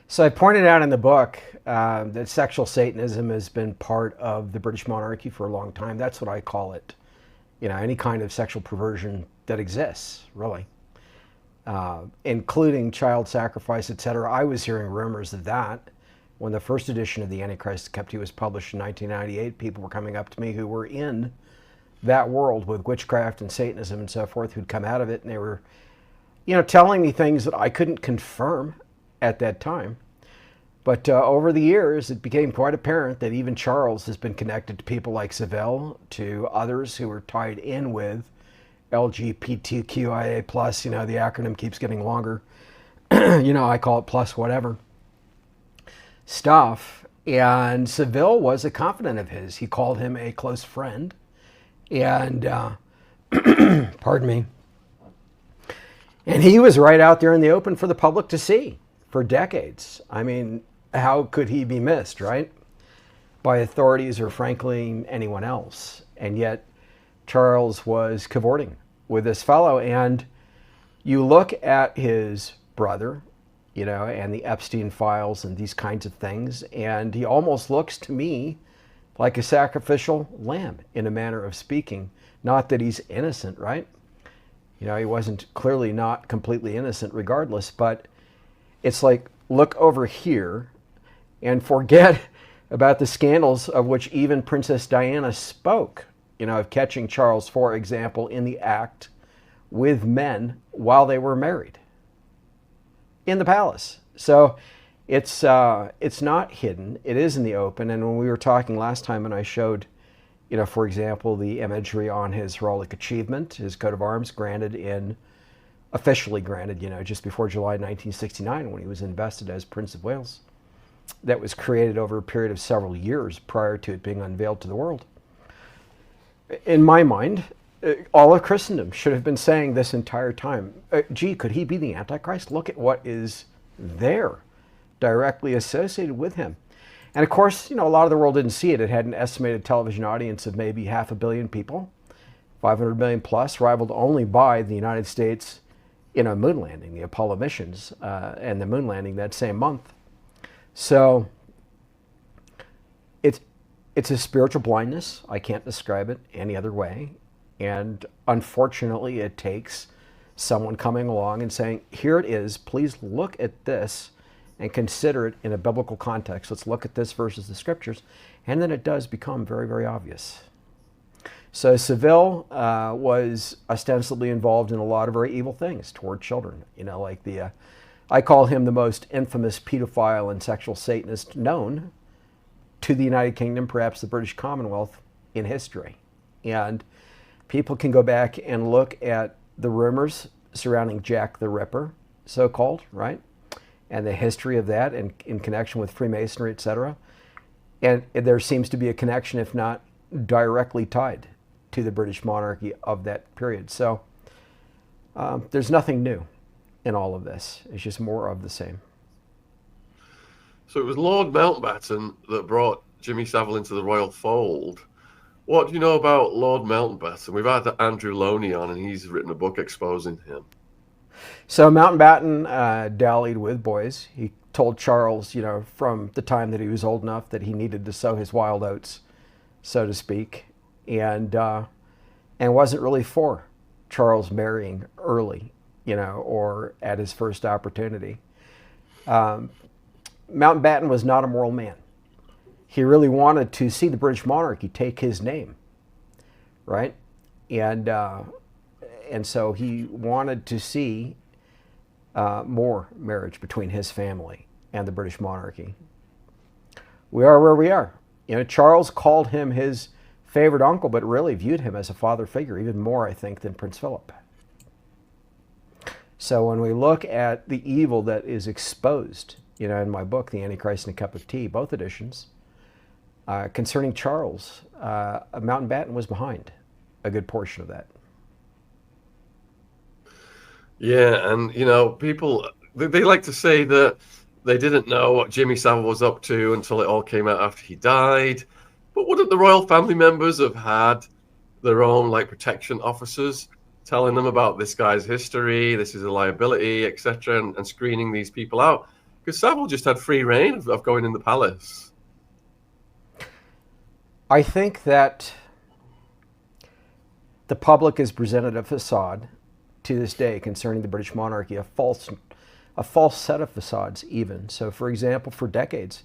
So I pointed out in the book that sexual Satanism has been part of the British monarchy for a long time. That's what I call it. You know, any kind of sexual perversion that exists, really, including child sacrifice, etc. I was hearing rumors of that when the first edition of the AntiChrist Kept was published in 1998. People were coming up to me who were in that world with witchcraft and Satanism and so forth, who'd come out of it, and they were, telling me things that I couldn't confirm at that time. But over the years, it became quite apparent that even Charles has been connected to people like Savile, to others who were tied in with LGBTQIA+, the acronym keeps getting longer. I call it plus whatever stuff. And Savile was a confidant of his. He called him a close friend. And, pardon me. And he was right out there in the open for the public to see for decades. I mean, how could he be missed, right? By authorities or frankly anyone else. And yet Charles was cavorting with this fellow. And you look at his brother, and the Epstein files and these kinds of things, and he almost looks to me like a sacrificial lamb, in a manner of speaking. Not that he's innocent, right? He wasn't, clearly not completely innocent regardless, but it's like, look over here and forget about the scandals of which even Princess Diana spoke, of catching Charles, for example, in the act with men while they were married in the palace. So it's not hidden. It is in the open. And when we were talking last time and I showed, for example, the imagery on his heraldic achievement, his coat of arms officially granted, just before July 1969 when he was invested as Prince of Wales, that was created over a period of several years prior to it being unveiled to the world. In my mind, all of Christendom should have been saying this entire time, gee, could he be the Antichrist? Look at what is there directly associated with him. And of course, a lot of the world didn't see it. It had an estimated television audience of maybe 500 million people, 500 million plus, rivaled only by the United States in a moon landing, the Apollo missions, and the moon landing that same month. So it's a spiritual blindness. I can't describe it any other way. And unfortunately, it takes someone coming along and saying, here it is, please look at this and consider it in a biblical context. Let's look at this versus the scriptures. And then it does become very, very obvious. So Savile was ostensibly involved in a lot of very evil things toward children. Like I call him the most infamous pedophile and sexual Satanist known to the United Kingdom, perhaps the British Commonwealth, in history. And people can go back and look at the rumors surrounding Jack the Ripper, so-called, right? And the history of that in connection with Freemasonry, etc. And there seems to be a connection, if not directly tied, to the British monarchy of that period. So there's nothing new in all of this. It's just more of the same. So it was Lord Mountbatten that brought Jimmy Savile into the royal fold. What do you know about Lord Mountbatten? We've had Andrew Loney on, and he's written a book exposing him. So Mountbatten dallied with boys. He told Charles, from the time that he was old enough that he needed to sow his wild oats, so to speak, and wasn't really for Charles marrying early, or at his first opportunity. Mountbatten was not a moral man. He really wanted to see the British monarchy take his name, right? And so he wanted to see more marriage between his family and the British monarchy. We are where we are. Charles called him his favorite uncle, but really viewed him as a father figure, even more, I think, than Prince Philip. So when we look at the evil that is exposed, in my book, The Antichrist and a Cup of Tea, both editions, concerning Charles, Mountbatten was behind a good portion of that. Yeah, and people they like to say that they didn't know what Jimmy Savile was up to until it all came out after he died. But wouldn't the royal family members have had their own protection officers telling them about this guy's history, this is a liability, etc., and screening these people out? Because Savile just had free reign of going in the palace. I think that the public has presented a facade to this day concerning the British monarchy, a false set of facades even. So, for example, for decades,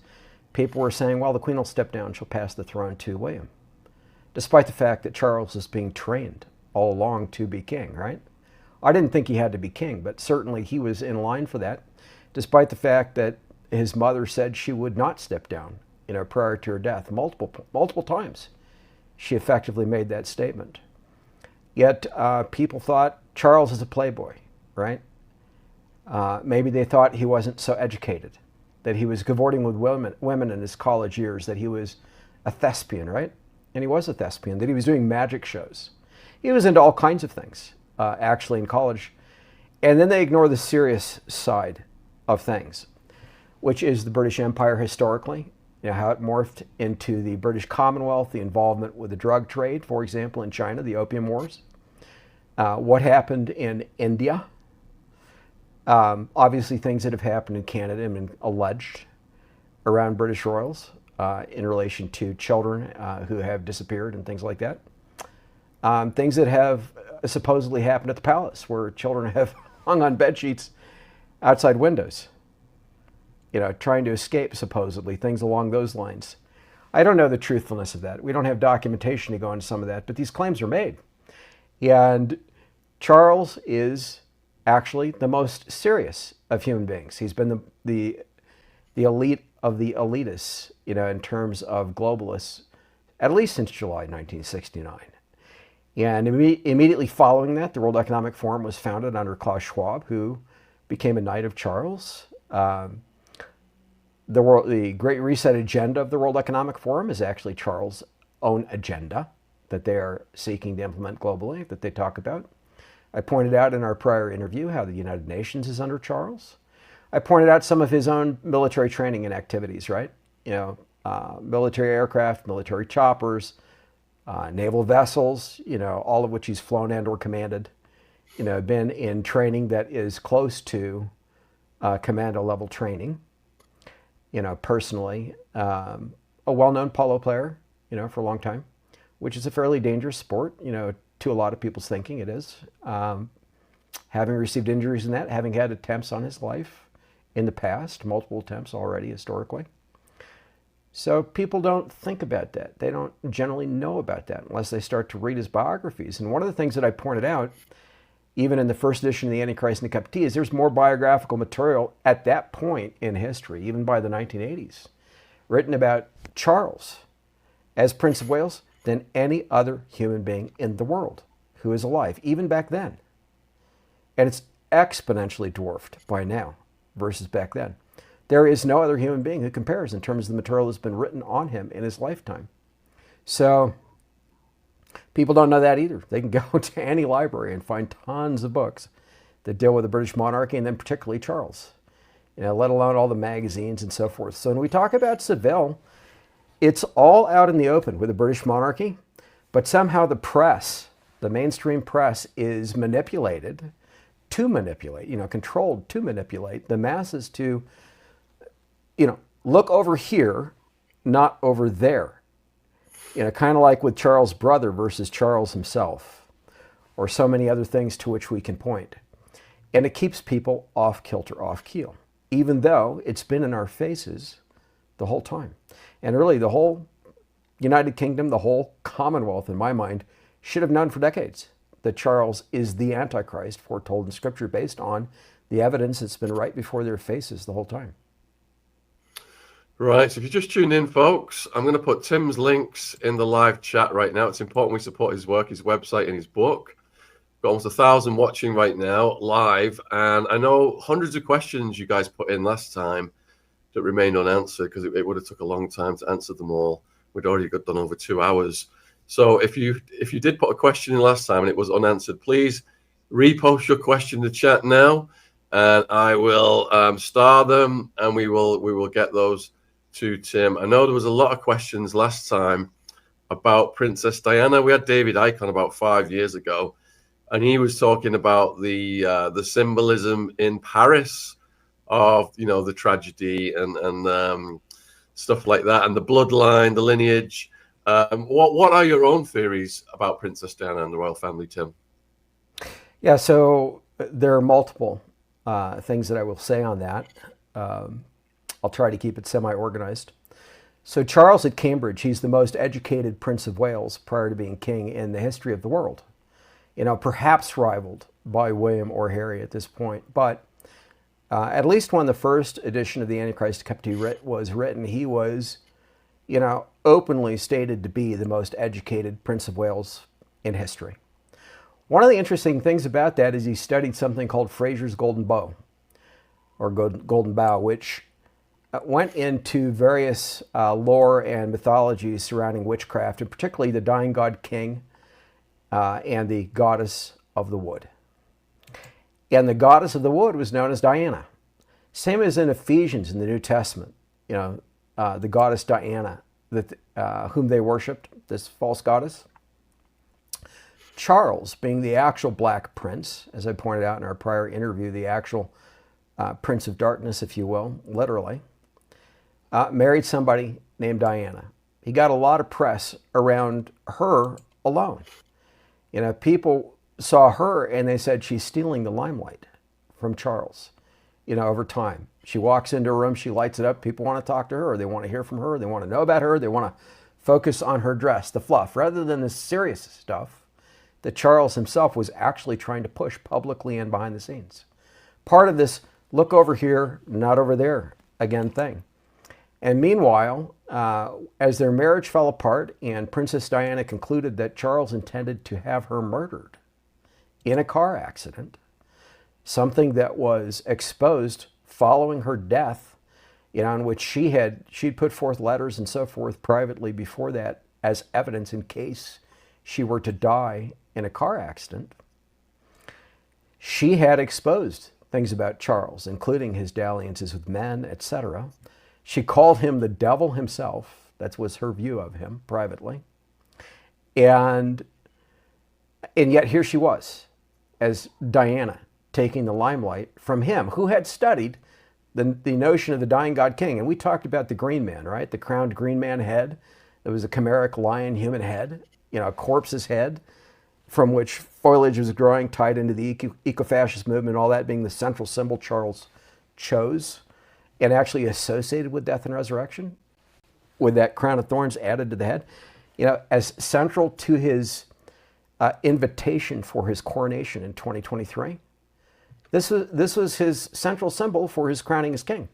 people were saying, well, the Queen will step down, she'll pass the throne to William, despite the fact that Charles is being trained all along to be king, right? I didn't think he had to be king, but certainly he was in line for that, despite the fact that his mother said she would not step down, prior to her death. Multiple times she effectively made that statement. Yet people thought Charles is a playboy, right? Maybe they thought he wasn't so educated, that he was cavorting with women in his college years, that he was a thespian, right? And he was a thespian, that he was doing magic shows. He was into all kinds of things, actually, in college. And then they ignore the serious side of things, which is the British Empire historically, how it morphed into the British Commonwealth, the involvement with the drug trade, for example, in China, the Opium Wars, what happened in India, obviously things that have happened in Canada and been alleged around British royals in relation to children who have disappeared and things like that. Things that have supposedly happened at the palace, where children have hung on bed sheets outside windows, trying to escape, supposedly, things along those lines. I don't know the truthfulness of that. We don't have documentation to go into some of that, but these claims are made. And Charles is actually the most serious of human beings. He's been the elite of the elitists, in terms of globalists, at least since July 1969. And immediately following that, the World Economic Forum was founded under Klaus Schwab, who became a knight of Charles. The Great Reset agenda of the World Economic Forum is actually Charles' own agenda that they are seeking to implement globally, that they talk about. I pointed out in our prior interview how the United Nations is under Charles. I pointed out some of his own military training and activities, right? Military aircraft, military choppers, naval vessels, all of which he's flown and or commanded, been in training that is close to commando level training. Personally, a well-known polo player, for a long time, which is a fairly dangerous sport, to a lot of people's thinking it is. Having received injuries in that, having had attempts on his life in the past, multiple attempts already historically. So people don't think about that. They don't generally know about that unless they start to read his biographies. And one of the things that I pointed out, even in the first edition of the AntiChrist and the Cup of Tea, is there's more biographical material at that point in history, even by the 1980s, written about Charles as Prince of Wales than any other human being in the world who is alive, even back then. And it's exponentially dwarfed by now versus back then. There is no other human being who compares in terms of the material that's been written on him in his lifetime. So people don't know that either. They can go to any library and find tons of books that deal with the British monarchy, and then particularly Charles, let alone all the magazines and so forth. So when we talk about Savile, it's all out in the open with the British monarchy, but somehow the press, the mainstream press, is manipulated to manipulate, controlled to manipulate the masses to, look over here, not over there. Kind of like with Charles' brother versus Charles himself, or so many other things to which we can point. And it keeps people off kilter, off keel, even though it's been in our faces the whole time. And really, the whole United Kingdom, the whole Commonwealth, in my mind, should have known for decades that Charles is the Antichrist foretold in Scripture based on the evidence that's been right before their faces the whole time. Right, so if you just tuned in, folks, I'm going to put Tim's links in the live chat right now. It's important we support his work, his website, and his book. Got almost 1,000 watching right now, live, and I know hundreds of questions you guys put in last time that remained unanswered because it would have took a long time to answer them all. We'd already got done over 2 hours. So if you did put a question in last time and it was unanswered, please repost your question in the chat now, and I will star them, and we will get those to Tim. I know there was a lot of questions last time about Princess Diana. We had David Icke on about 5 years ago, and he was talking about the symbolism in Paris of, you know, the tragedy and stuff like that, and the bloodline, the lineage. What are your own theories about Princess Diana and the royal family, Tim? Yeah, so there are multiple things that I will say on that. I'll try to keep it semi-organized. So Charles at Cambridge, he's the most educated Prince of Wales prior to being king in the history of the world. You know, perhaps rivaled by William or Harry at this point. But at least when the first edition of the AntiChrist was written, he was, you know, openly stated to be the most educated Prince of Wales in history. One of the interesting things about that is he studied something called Fraser's Golden Bow, or Golden Bough, which went into various lore and mythologies surrounding witchcraft, and particularly the dying god king and the goddess of the wood. And the goddess of the wood was known as Diana. Same as in Ephesians in the New Testament, you know, the goddess Diana, whom they worshipped, this false goddess. Charles, being the actual Black Prince, as I pointed out in our prior interview, the actual Prince of Darkness, if you will, literally, married somebody named Diana. He got a lot of press around her alone. You know, people saw her and they said she's stealing the limelight from Charles, you know, over time. She walks into a room, she lights it up, people want to talk to her, they want to hear from her, they want to know about her, they want to focus on her dress, the fluff, rather than the serious stuff that Charles himself was actually trying to push publicly and behind the scenes. Part of this look over here, not over there again thing. And meanwhile, as their marriage fell apart and Princess Diana concluded that Charles intended to have her murdered in a car accident, something that was exposed following her death, you know, in which she'd put forth letters and so forth privately before that as evidence in case she were to die in a car accident. She had exposed things about Charles, including his dalliances with men, etc. She called him the devil himself. That was her view of him privately. And yet here she was, as Diana, taking the limelight from him, who had studied the notion of the dying god king. And we talked about the green man, right? The crowned green man head. There was a chimeric lion human head, you know, a corpse's head, from which foliage was growing, tied into the eco-fascist movement, all that being the central symbol Charles chose and actually associated with death and resurrection, with that crown of thorns added to the head, you know, as central to his invitation for his coronation in 2023. This was his central symbol for his crowning as king.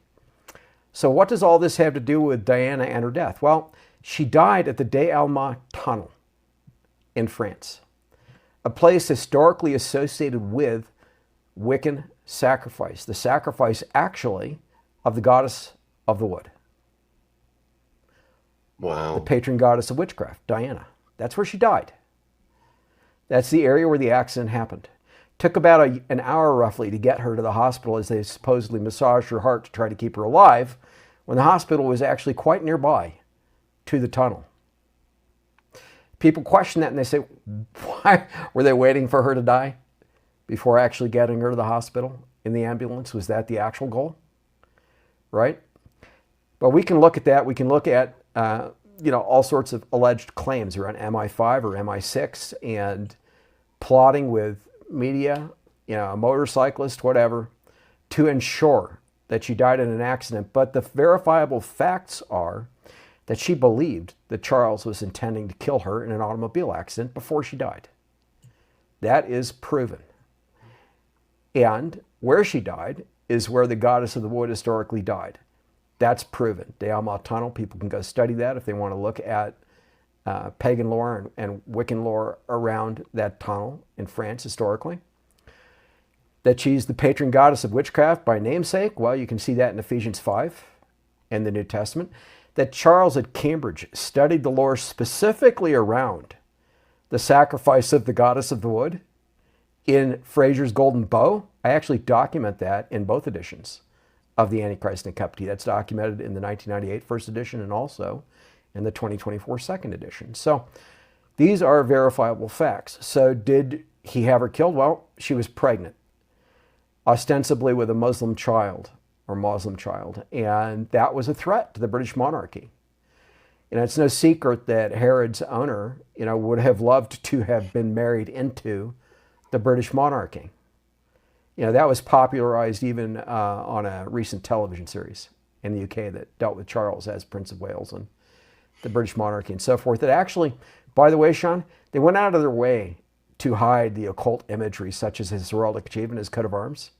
So what does all this have to do with Diana and her death? Well, she died at the Des Allemands tunnel in France, a place historically associated with Wiccan sacrifice, the sacrifice actually of the goddess of the wood. Wow. The patron goddess of witchcraft, Diana. That's where she died. That's the area where the accident happened. Took about an hour roughly to get her to the hospital as they supposedly massaged her heart to try to keep her alive, when the hospital was actually quite nearby to the tunnel. People question that and they say, why were they waiting for her to die before actually getting her to the hospital in the ambulance? Was that the actual goal? Right? But we can look at that. We can look at you know, all sorts of alleged claims around MI5 or MI6 and plotting with media, you know, a motorcyclist, whatever, to ensure that she died in an accident. But the verifiable facts are that she believed that Charles was intending to kill her in an automobile accident before she died. That is proven. And where she died is where the goddess of the wood historically died. That's proven. Des Allemands Tunnel, people can go study that if they want to look at pagan lore and Wiccan lore around that tunnel in France historically. That she's the patron goddess of witchcraft by namesake, well, you can see that in Ephesians 5 in the New Testament. That Charles at Cambridge studied the lore specifically around the sacrifice of the goddess of the wood in Fraser's Golden Bow. I actually document that in both editions of the Antichrist and Captivity. That's documented in the 1998 first edition and also in the 2024 second edition. So these are verifiable facts. So did he have her killed? Well, she was pregnant, ostensibly with a Muslim child, or Muslim child. And that was a threat to the British monarchy. It's no secret that Herod's owner, would have loved to have been married into the British monarchy. That was popularized even on a recent television series in the UK that dealt with Charles as Prince of Wales and the British monarchy and so forth. That actually, by the way, Shaun, they went out of their way to hide the occult imagery such as his heraldic achievement, his coat of arms,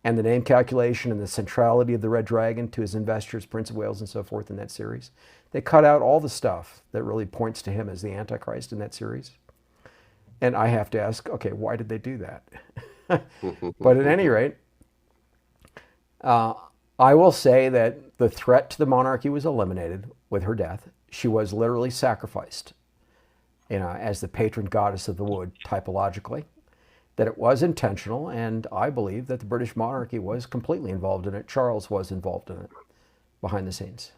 and the name calculation and the centrality of the red dragon to his investors, Prince of Wales and so forth in that series. They cut out all the stuff that really points to him as the Antichrist in that series. And I have to ask, okay, why did they do that? But at any rate, I will say that the threat to the monarchy was eliminated with her death. She was literally sacrificed, as the patron goddess of the wood, typologically, that it was intentional, and I believe that the British monarchy was completely involved in it. Charles was involved in it behind the scenes.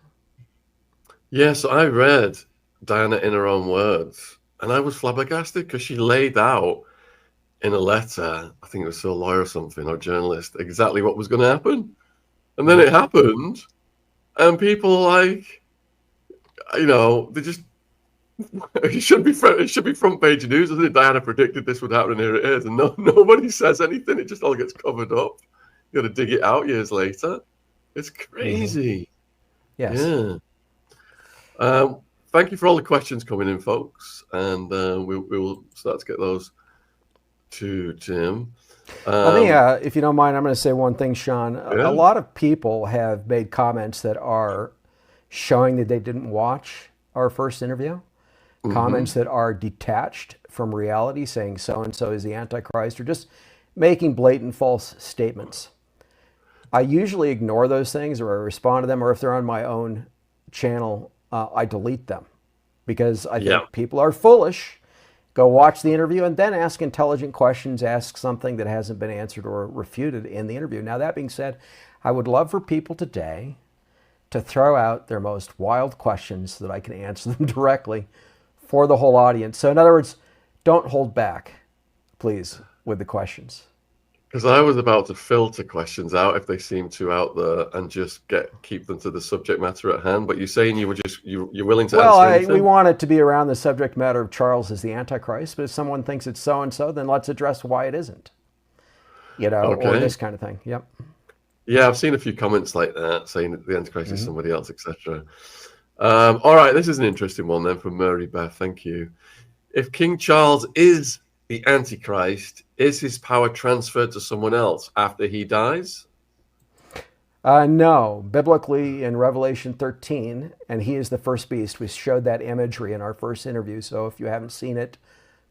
Yes, I read Diana in her own words, and I was flabbergasted because she laid out in a letter, I think it was to a lawyer or something, or journalist, exactly what was going to happen. And then it happened, and people they just, it should be front page news, isn't it? Diana predicted this would happen, and here it is. And nobody says anything. It just all gets covered up. You got to dig it out years later. It's crazy. Yes. Yeah. Thank you for all the questions coming in, folks. And we will start to get those to Tim. Let me, if you don't mind, I'm going to say one thing, Shaun. Yeah. A lot of people have made comments that are showing that they didn't watch our first interview. Mm-hmm. Comments that are detached from reality, saying so-and-so is the Antichrist, or just making blatant false statements. I usually ignore those things, or I respond to them, or if they're on my own channel, I delete them. Because I think people are foolish. Go watch the interview and then ask intelligent questions, ask something that hasn't been answered or refuted in the interview. Now, that being said, I would love for people today to throw out their most wild questions so that I can answer them directly for the whole audience. So in other words, don't hold back, please, with the questions. Because I was about to filter questions out if they seem too out there and just keep them to the subject matter at hand. But you're saying you're willing to answer anything? We want it to be around the subject matter of Charles as the Antichrist. But if someone thinks it's so-and-so, then let's address why it isn't. Or this kind of thing. Yep. Yeah, I've seen a few comments like that saying that the Antichrist is somebody else, etc. All right, this is an interesting one then from Mary Beth. Thank you. If King Charles is the Antichrist, is his power transferred to someone else after he dies? No. Biblically, in Revelation 13, and he is the first beast. We showed that imagery in our first interview, so if you haven't seen it,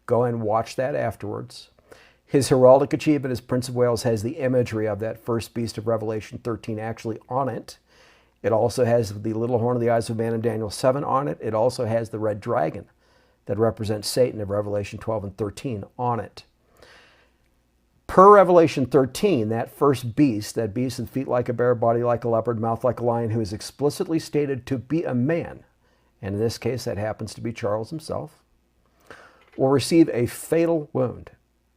go and watch that afterwards. His heraldic achievement as Prince of Wales has the imagery of that first beast of Revelation 13 actually on it. It also has the little horn of the eyes of man in Daniel 7 on it. It also has the red dragon that represents Satan of Revelation 12 and 13 on it. Per Revelation 13, that first beast, that beast with feet like a bear, body like a leopard, mouth like a lion, who is explicitly stated to be a man, and in this case that happens to be Charles himself, will receive a fatal wound.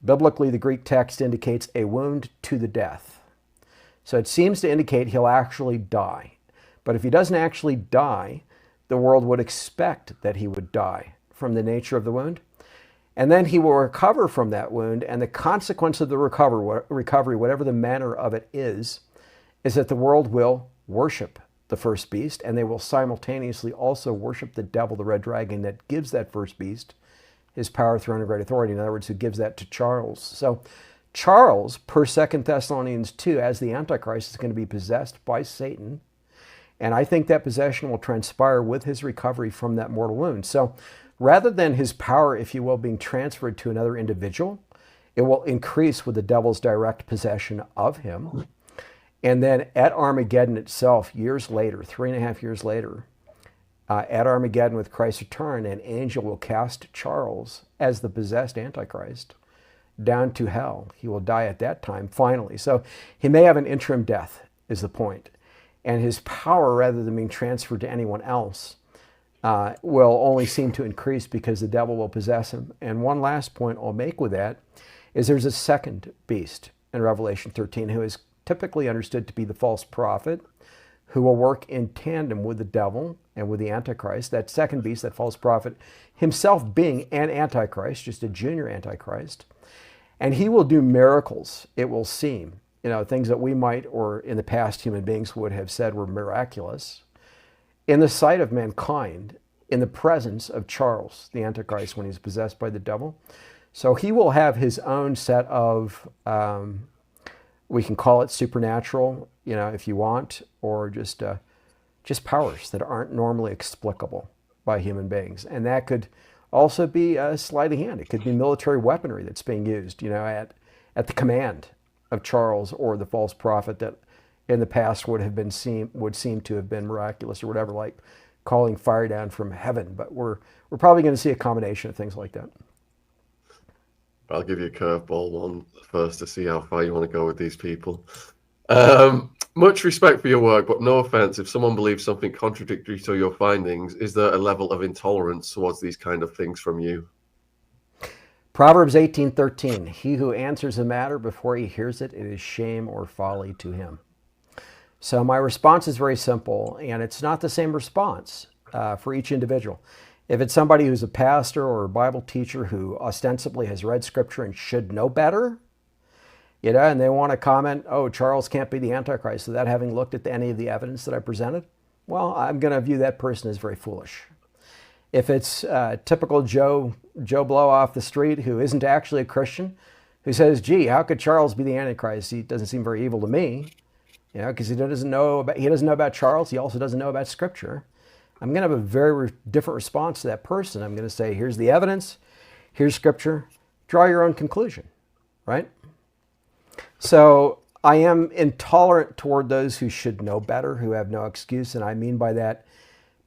Biblically, the Greek text indicates a wound to the death. So it seems to indicate he'll actually die. But if he doesn't actually die, the world would expect that he would die from the nature of the wound. And then he will recover from that wound, and the consequence of the recovery, whatever the manner of it is that the world will worship the first beast, and they will simultaneously also worship the devil, the red dragon, that gives that first beast his power, throne, and great authority. In other words, who gives that to Charles. So Charles, per 2 Thessalonians 2, as the Antichrist, is going to be possessed by Satan, and I think that possession will transpire with his recovery from that mortal wound. So rather than his power, if you will, being transferred to another individual, it will increase with the devil's direct possession of him. And then at Armageddon itself, years later, 3.5 years later, at Armageddon with Christ's return, an angel will cast Charles as the possessed Antichrist down to hell. He will die at that time, finally. So he may have an interim death, is the point. And his power, rather than being transferred to anyone else, will only seem to increase because the devil will possess him. And one last point I'll make with that is there's a second beast in Revelation 13 who is typically understood to be the false prophet, who will work in tandem with the devil and with the Antichrist. That second beast, that false prophet, himself being an Antichrist, just a junior Antichrist. And he will do miracles, it will seem. Things that we might, or in the past human beings would have said were miraculous, in the sight of mankind, in the presence of Charles, the Antichrist, when he's possessed by the devil. So he will have his own set of, we can call it supernatural, if you want, or just powers that aren't normally explicable by human beings. And that could also be a sleight of hand. It could be military weaponry that's being used, at the command of Charles or the false prophet that in the past would seem to have been miraculous or whatever, like calling fire down from heaven. But we're probably going to see a combination of things like that. I'll give you a curveball one first to see how far you want to go with these people. Much respect for your work, but no offense, if someone believes something contradictory to your findings, is there a level of intolerance towards these kind of things from you? Proverbs 18:13, he who answers a matter before he hears it, it is shame or folly to him. So my response is very simple, and it's not the same response for each individual. If it's somebody who's a pastor or a Bible teacher who ostensibly has read Scripture and should know better, and they want to comment, oh, Charles can't be the Antichrist without having looked at any of the evidence that I presented, well, I'm going to view that person as very foolish. If it's typical Joe Blow off the street who isn't actually a Christian, who says, gee, how could Charles be the Antichrist? He doesn't seem very evil to me, because he doesn't know about Charles. He also doesn't know about Scripture. I'm going to have a very different response to that person. I'm going to say, here's the evidence, here's Scripture, draw your own conclusion, right? So I am intolerant toward those who should know better, who have no excuse, and I mean by that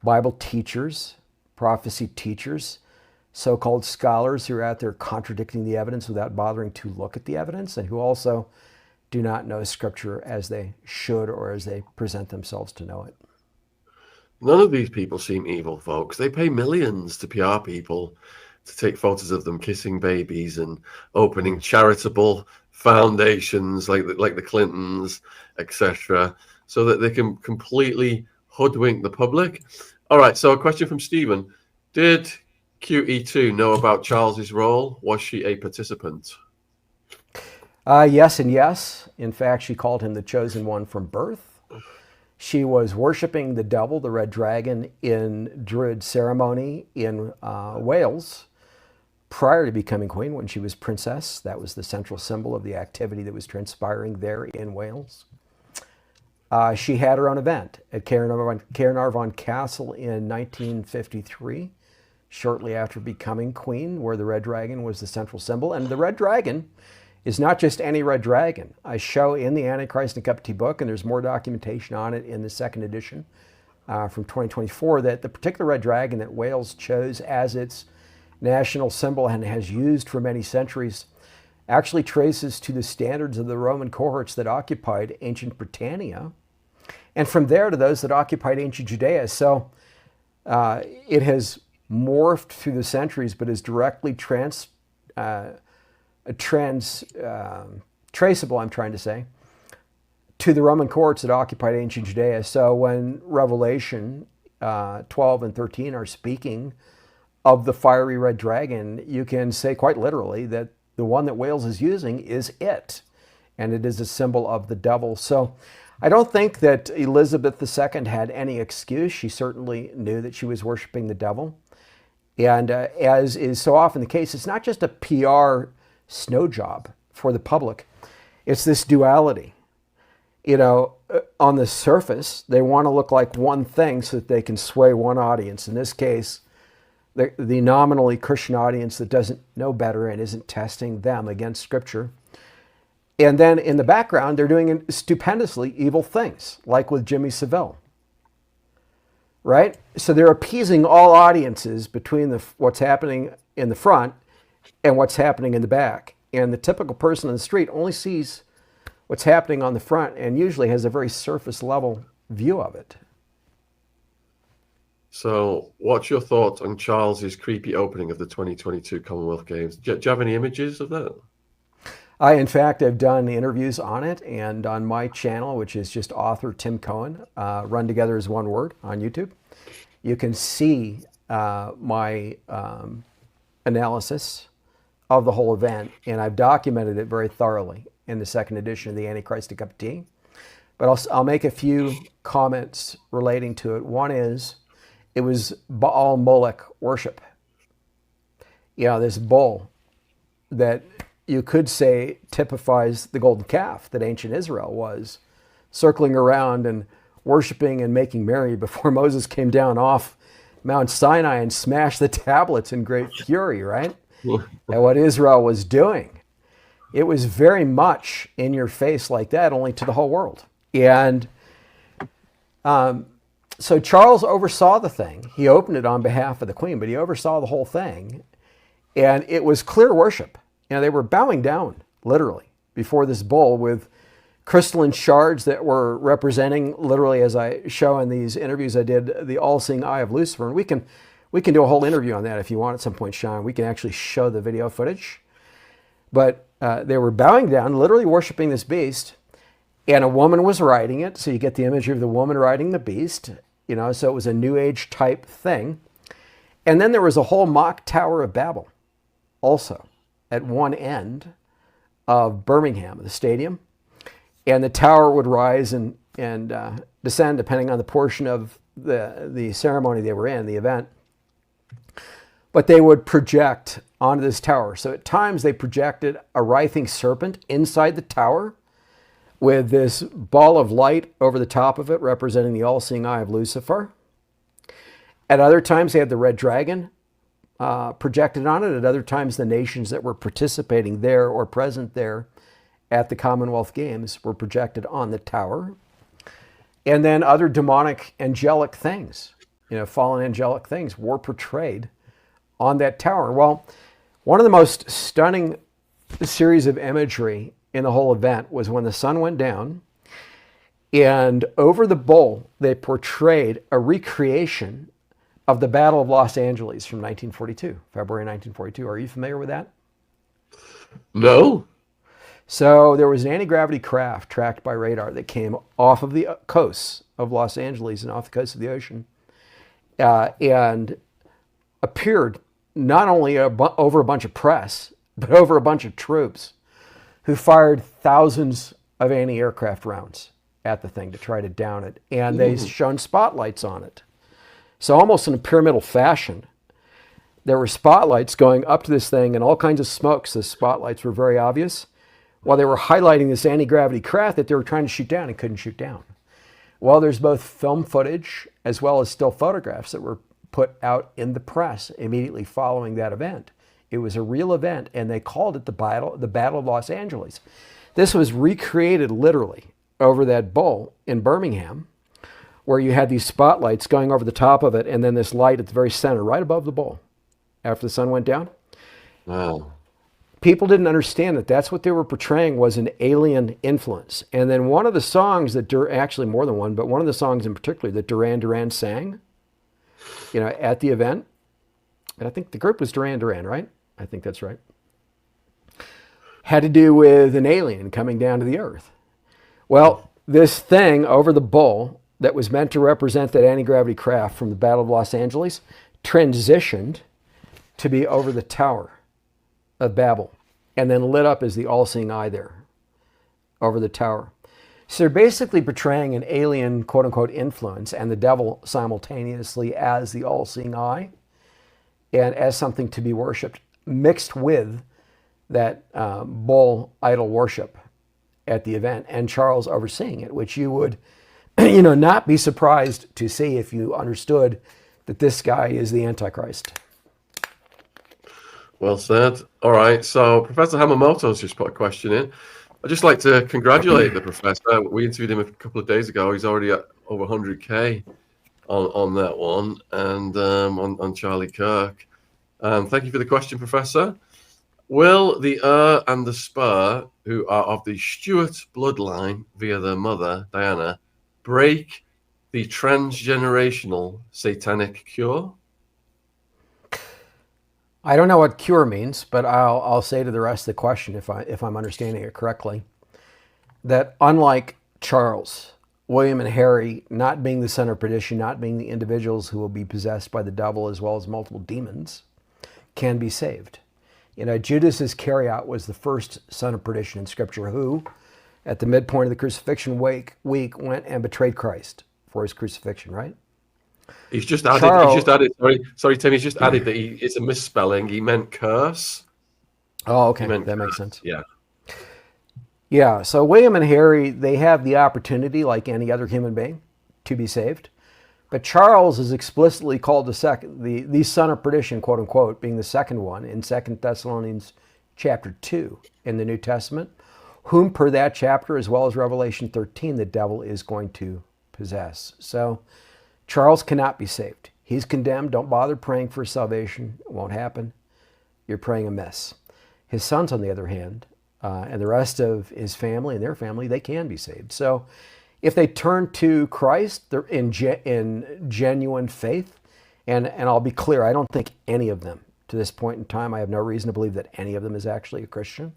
Bible teachers, prophecy teachers, so-called scholars who are out there contradicting the evidence without bothering to look at the evidence, and who also do not know Scripture as they should or as they present themselves to know it. None of these people seem evil, folks. They pay millions to PR people to take photos of them kissing babies and opening charitable foundations like the Clintons, etc., so that they can completely hoodwink the public. All right, so a question from Stephen. Did QE2 know about Charles's role? Was she a participant? Yes and yes. In fact, she called him the chosen one from birth. She was worshiping the devil, the red dragon, in Druid ceremony in Wales prior to becoming queen when she was princess. That was the central symbol of the activity that was transpiring there in Wales. She had her own event at Caernarvon Castle in 1953, shortly after becoming queen, where the red dragon was the central symbol. And the red dragon is not just any red dragon. I show in the Antichrist and Cup of Tea book, and there's more documentation on it in the second edition from 2024, that the particular red dragon that Wales chose as its national symbol and has used for many centuries actually traces to the standards of the Roman cohorts that occupied ancient Britannia, and from there to those that occupied ancient Judea. So it has morphed through the centuries, but is directly traceable, I'm trying to say, to the Roman cohorts that occupied ancient Judea. So when Revelation 12 and 13 are speaking of the fiery red dragon, you can say quite literally that the one that Wales is using is it, and it is a symbol of the devil. So I don't think that Elizabeth II had any excuse. She certainly knew that she was worshiping the devil. And as is so often the case, it's not just a PR snow job for the public. It's this duality. On the surface, they want to look like one thing so that they can sway one audience. In this case, the nominally Christian audience that doesn't know better and isn't testing them against Scripture. And then in the background, they're doing stupendously evil things, like with Jimmy Savile. Right? So they're appeasing all audiences between what's happening in the front and what's happening in the back. And the typical person on the street only sees what's happening on the front and usually has a very surface level view of it. So what's your thoughts on Charles's creepy opening of the 2022 Commonwealth Games? Do you have any images of that? I, in fact, have done interviews on it, and on my channel, which is just author Tim Cohen, run together as one word on YouTube, you can see my analysis of the whole event, and I've documented it very thoroughly in the second edition of the Antichrist, a Cup of Tea. But I'll make a few comments relating to it. One is, it was Baal Molech worship. This bull that you could say typifies the golden calf that ancient Israel was circling around and worshiping and making merry before Moses came down off Mount Sinai and smashed the tablets in great fury, right? And what Israel was doing. It was very much in your face like that, only to the whole world. And so Charles oversaw the thing. He opened it on behalf of the Queen, but he oversaw the whole thing. And it was clear worship. They were bowing down, literally, before this bull with crystalline shards that were representing, literally, as I show in these interviews I did, the all-seeing eye of Lucifer. And we can do a whole interview on that if you want at some point, Shaun. We can actually show the video footage. But they were bowing down, literally worshiping this beast. And a woman was riding it. So you get the imagery of the woman riding the beast. So it was a New Age type thing. And then there was a whole mock Tower of Babel also at one end of Birmingham, the stadium. And the tower would rise and descend depending on the portion of the ceremony they were in, the event. But they would project onto this tower. So at times they projected a writhing serpent inside the tower with this ball of light over the top of it representing the all-seeing eye of Lucifer. At other times they had the red dragon projected on it. At other times the nations that were participating there or present there at the Commonwealth Games were projected on the tower. And then other demonic angelic things, fallen angelic things were portrayed on that tower. Well, one of the most stunning series of imagery in the whole event was when the sun went down, and over the bull, they portrayed a recreation of the Battle of Los Angeles from 1942, February 1942. Are you familiar with that? No. So there was an anti-gravity craft tracked by radar that came off of the coasts of Los Angeles and off the coast of the ocean and appeared not only over a bunch of press, but over a bunch of troops who fired thousands of anti-aircraft rounds at the thing to try to down it. And they shone spotlights on it. So almost in a pyramidal fashion, there were spotlights going up to this thing and all kinds of smokes. The spotlights were very obvious while they were highlighting this anti-gravity craft that they were trying to shoot down and couldn't shoot down. Well, there's both film footage as well as still photographs that were put out in the press immediately following that event. It was a real event, and they called it the Battle of Los Angeles. This was recreated literally over that bull in Birmingham, where you had these spotlights going over the top of it, and then this light at the very center, right above the bull, after the sun went down. Wow. People didn't understand that that's what they were portraying was an alien influence. And then one of the songs that, actually more than one, but one of the songs in particular that Duran Duran sang, at the event, and I think the group was Duran Duran, right? I think that's right. Had to do with an alien coming down to the earth. Well, this thing over the bull that was meant to represent that anti-gravity craft from the Battle of Los Angeles transitioned to be over the Tower of Babel and then lit up as the all-seeing eye there over the tower. So they're basically portraying an alien quote-unquote influence and the devil simultaneously as the all-seeing eye and as something to be worshipped, mixed with that bull idol worship at the event, and Charles overseeing it, which you would not be surprised to see if you understood that this guy is the Antichrist. Well said. All right, so Professor Hamamoto's just put a question in. I'd just like to congratulate the professor. We interviewed him a couple of days ago. He's already at over 100K on that one, and on Charlie Kirk. Thank you for the question, Professor. Will the heir and the spur, who are of the Stuart bloodline via their mother, Diana, break the transgenerational satanic cure? I don't know what cure means, but I'll say to the rest of the question, if I'm understanding it correctly, that unlike Charles, William, and Harry not being the son of perdition, not being the individuals who will be possessed by the devil as well as multiple demons, can be saved. Judas Iscariot was the first son of perdition in Scripture who, at the midpoint of the crucifixion week, went and betrayed Christ for his crucifixion, right? He's just added. Sorry, Tim. He's just added that it's a misspelling. He meant curse. Oh, okay, that makes sense. Yeah. Yeah. So William and Harry, they have the opportunity, like any other human being, to be saved. But Charles is explicitly called the son of perdition, quote unquote, being the second one in 2 Thessalonians chapter 2 in the New Testament, whom per that chapter, as well as Revelation 13, the devil is going to possess. So Charles cannot be saved. He's condemned. Don't bother praying for salvation. It won't happen. You're praying amiss. His sons, on the other hand, and the rest of his family and their family, they can be saved. So if they turn to Christ, they're in genuine faith. And I'll be clear, I don't think any of them, to this point in time, I have no reason to believe that any of them is actually a Christian,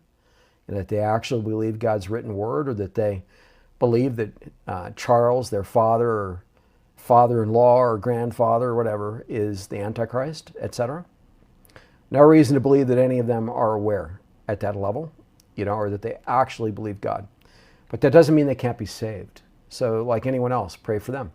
and that they actually believe God's written word, or that they believe that Charles, their father or father-in-law or grandfather or whatever, is the Antichrist, etc. No reason to believe that any of them are aware at that level, or that they actually believe God. But that doesn't mean they can't be saved. So like anyone else, pray for them.